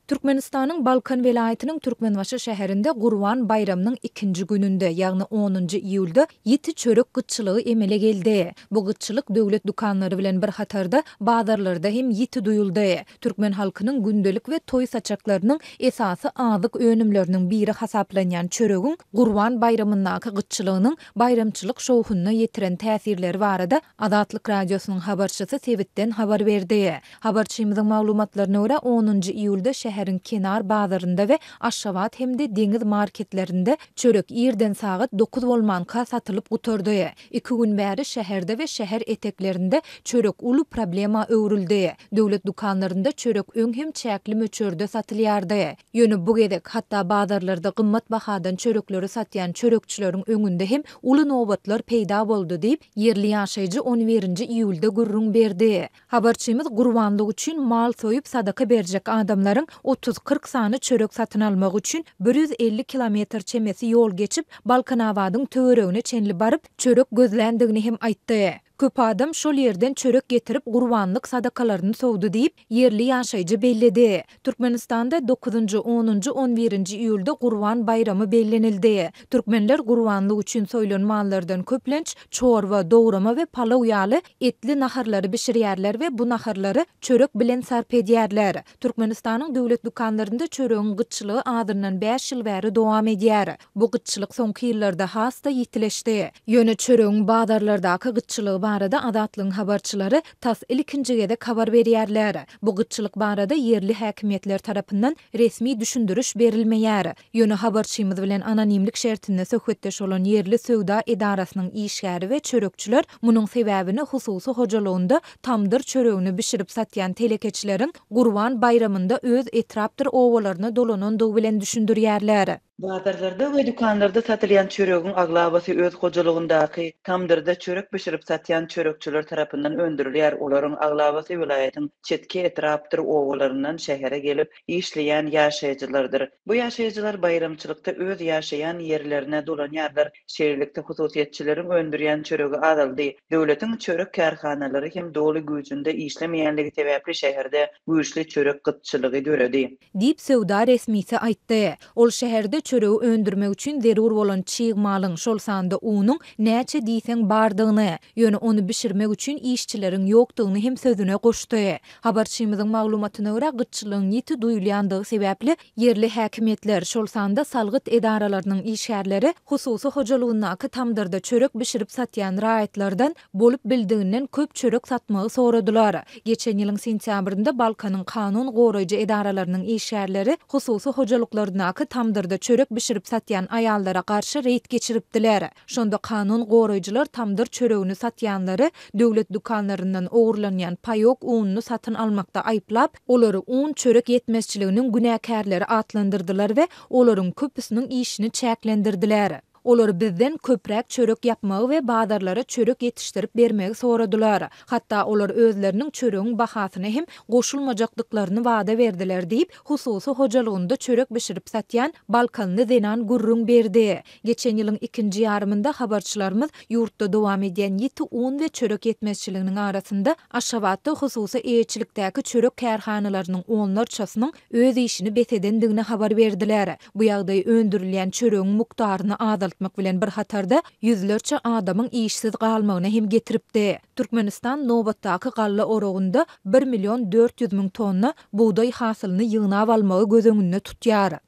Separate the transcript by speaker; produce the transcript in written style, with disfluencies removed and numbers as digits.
Speaker 1: Türkmenistanyň Balkan welaýatynyň Türkmenbaşy şäherinde Gurban bayramynyň 2-nji gününde, ýagny 10-njy iýulda ýiti çörek gytçylygy emele geldi. Bu gytçylyk döwlet dukanlary bilen bir hatarda bazarlarda hem ýiti duýuldy. Türkmen halkynyň gündelik we toý saçaklarynyň esasy azyk önümleriniň biri hasaplanýan çöregiň Gurban bayramyndaky gytçylygynyň bayramçylyk şowhunyna ýetiren täsirleri barada Azatlyk radiosynyň habarçysy Sebitden habar berdi. Habarçymyzyň maglumatlaryna görä 10-njy iýulda şäheriň kenar bazarynda we Aşgabat hemde deňiz marketlerinde çörek ýerden sagat 9 bolmanka satılıp guturdy. 2 gün bäri şäherde we şäher eteklerinde çörek uly problema öwrüldi. Döwlet dukanlarynda çörek öň hem çäkli möçörde satylýardy. Ýöne bu gedek hatda bazarlarda gymmat bahadan çörekleri satýan çörekçileriň öňünde hem uly nobatlar peýda boldy diýip yerli ýaşaýjy 11-nji iýulda gurrun berdi. Habarçymyz gurbanlyk üçin mal soýup sadaka berjek adamlaryň 30-40 sany çörek satyn almak üçin 150 kilometr çemesi ýol geçip Balkanawadyň töweregine çenli baryp çörek gözlendigini hem aýtdy. Köp adam şol ýerden çörek getirip gurbanlyk sadakalaryny sowdy diýip yerli ýaşaýjy bellidi. Türkmenistanda 9-njy, 10-njy, 11-nji iýulda Gurban bayramy bellenildi. Türkmenler gurbanlyk üçin soýulan mallardan köplenç çorba, dowrama we palaw ýaly etli naharlary bişirýärler we bu naharlary çörek bilen sarp edýärler. Türkmenistanyň döwlet dukanlarynda çöregiň gytçylygy adyndan 5 ýyl bäri dowam edýär. Bu gytçylyk soňky ýyllarda hasta ýitileşdi. Ýöne çöregiň bazarlardaky gytçylygy barada Azatlyň habarçylary tas ilkinji gede habar berýärler. Bu gytçylyk barada yerli häkimetler tarapyndan resmi düşündürüş berilmeýär. Ýöne habarçymyz bilen anonimlik şertinde söhbetdeş bolan yerli söwda edarasynyň işgäri we çörekçiler munyň sebäbini hususy hojalygynda tamdyr çöregini bişirip satýan telekeçileriň Gurban bayramynda öz etrapdyr owalaryna dolanandygy bilen düşündirýärler.
Speaker 2: Bazarlarda we dukanlarda satylýan çöregiň aglabasy öz hojalygyndaky tamdyrda çörek bişirip satýan çörekçiler tarapyndan öndürilýär. Olaryň aglabasy welaýatyň çetki etrapdyr owalaryndan şähere gelip işleýän ýaşaýjylardyr. Bu ýaşaýjylar bayramçylykda öz ýaşaýan ýerlerine dolanýarlar. Şeherlikde hususiýetçileriň öndürýän çöregi azaldy. Döwletiň çörek karhanalary hem doly güýjünde işlemeýänligi sebäpli şäherde güýçli çörek gytçylygy göredi.
Speaker 1: Diýip söwda resmisi aýtdy. Ol şäherde çöregi öndürmek üçin zerur bolan çyg malyň şol sanda unyň näçe diýseň bardygyny, ýöne onu bişirmek üçin işçileriň ýokdugyny hem sözüne goşdy. Habarçymyzyň maglumatyna görä gytçylygyň ýiti duýulýandygy sebäpli yerli häkimetler şol sanda salgyt edaralarynyň işgärleri hususy hojalygyndaky tamdyrda çörek bişirip satýan raýatlardan bolup bildiginden köp çörek satmagy soradylar. Geçen ýylyň sentýabrynda Balkanyň kanun goraýjy edaralarynyň işgärleri hususy hojalyklaryndaky tamdyrda çörek bişirip satýan aýallara garşy reýt geçiripdiler. Şonda kanun goraýjylar tamdyr çöregini satýanlary döwlet dukanlaryndan ogurlanýan paýok ununy satyn almakda aýplap, olary un çörek yetmezçiliginiň günäkärleri atlandyrdylar we olaryň köpüsiniň işini çäklendirdiler. Olar bizden köprek çörek yapmagy we bazarlara çörek yetişdirip bermegi soradylar. Hatta olar özleriniň çöregiň bahasyny hem goşulmajakdyklaryny wada berdiler diýip hususy hojalygynda çörek bişirip satýan Balkanly Zenan gurrun berdi. Geçen ýylyň 2-nji ýarymynda habarçylarymyz ýurtda dowam edýän ýiti un we çörek yetmezçiliginiň arasynda Aşgabatda hususy eýetçilikdäki çörek karhanalarynyň onlarçasynyň öz işini betedendigine habar berdiler. Bu ýagdaý öndürilýän çöregiň mukdaryny azaltmak bilen bir hatarda yüzlerçe adamyň işsiz galmagyna hem getiripdi. Türkmenistan nobatdaky galla oragynda 1 milyon 400 000 tonna buğday hasylyny ýygnap almagy göz öňünde tutýar.